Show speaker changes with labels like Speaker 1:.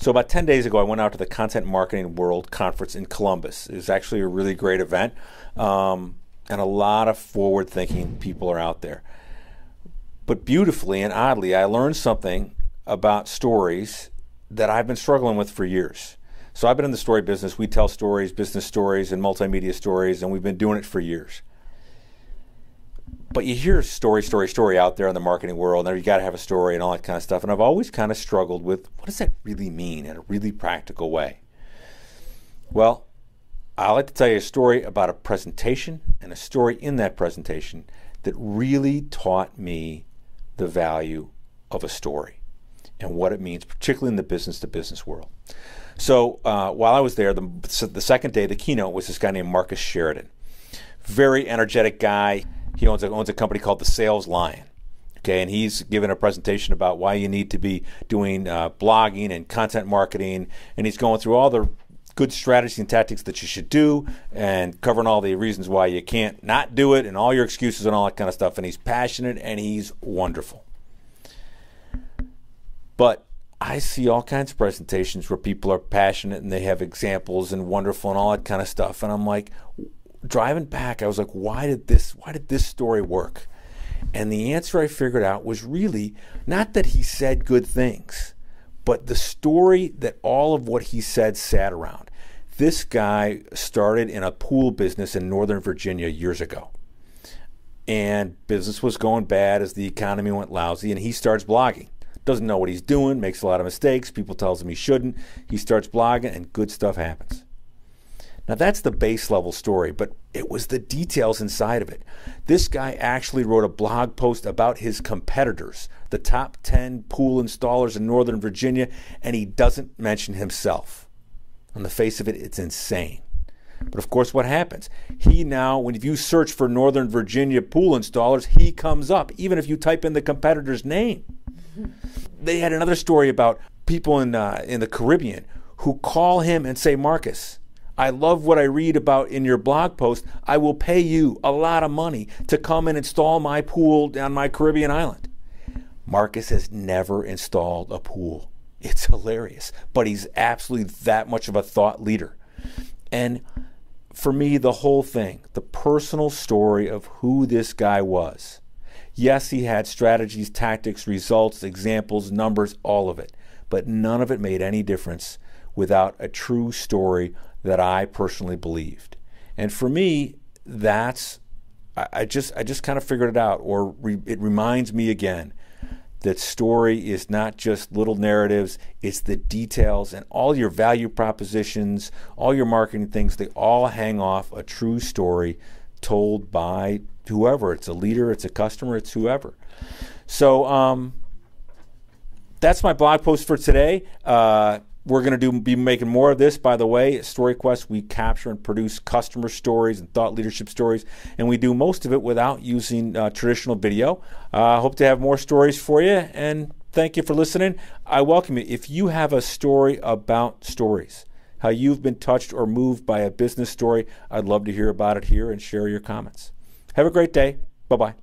Speaker 1: So about 10 days ago, I went out to the Content Marketing World Conference in Columbus. It was actually a really great event, and a lot of forward-thinking people are out there. But beautifully and oddly, I learned something about stories that I've been struggling with for years. So I've been in the story business. We tell stories, business stories, and multimedia stories, and we've been doing it for years. But you hear story out there in the marketing world, and you got to have a story and all that kind of stuff. And I've always kind of struggled with, what does that really mean in a really practical way? Well, I like to tell you a story about a presentation and a story in that presentation that really taught me the value of a story and what it means, particularly in the business-to-business world. So while I was there, the second day, the keynote was this guy named Marcus Sheridan. Very energetic guy. He owns a company called The Sales Lion. Okay, and he's given a presentation about why you need to be doing blogging and content marketing, and he's going through all the good strategies and tactics that you should do and covering all the reasons why you can't not do it and all your excuses and all that kind of stuff. And he's passionate and he's wonderful. But I see all kinds of presentations where people are passionate and they have examples and wonderful and all that kind of stuff. And I'm like, driving back, I was like, why did this story work? And the answer I figured out was really not that he said good things, but the story that all of what he said sat around. This guy started in a pool business in Northern Virginia years ago. And business was going bad as the economy went lousy, and he starts blogging. Doesn't know what he's doing, makes a lot of mistakes. People tells him he shouldn't. He starts blogging, and good stuff happens. Now, that's the base level story, but it was the details inside of it. This guy actually wrote a blog post about his competitors, the top 10 pool installers in Northern Virginia, and he doesn't mention himself. On the face of it, it's insane. But of course, what happens? He now, when you search for Northern Virginia pool installers, he comes up, even if you type in the competitor's name. They had another story about people in the Caribbean who call him and say, Marcus, I love what I read about in your blog post. I will pay you a lot of money to come and install my pool on my Caribbean island. Marcus has never installed a pool. It's hilarious, but he's absolutely that much of a thought leader. And for me, the whole thing, the personal story of who this guy was. Yes, he had strategies, tactics, results, examples, numbers, all of it. But none of it made any difference without a true story that I personally believed. And for me, I just kind of figured it out, or it reminds me again that story is not just little narratives, it's the details, and all your value propositions, all your marketing things, they all hang off a true story told by whoever. It's a leader, it's a customer, it's whoever. So that's my blog post for today. We're going to be making more of this, by the way. At StoryQuest, we capture and produce customer stories and thought leadership stories, and we do most of it without using traditional video. Hope to have more stories for you, and thank you for listening. I welcome you. If you have a story about stories, how you've been touched or moved by a business story, I'd love to hear about it here and share your comments. Have a great day. Bye-bye.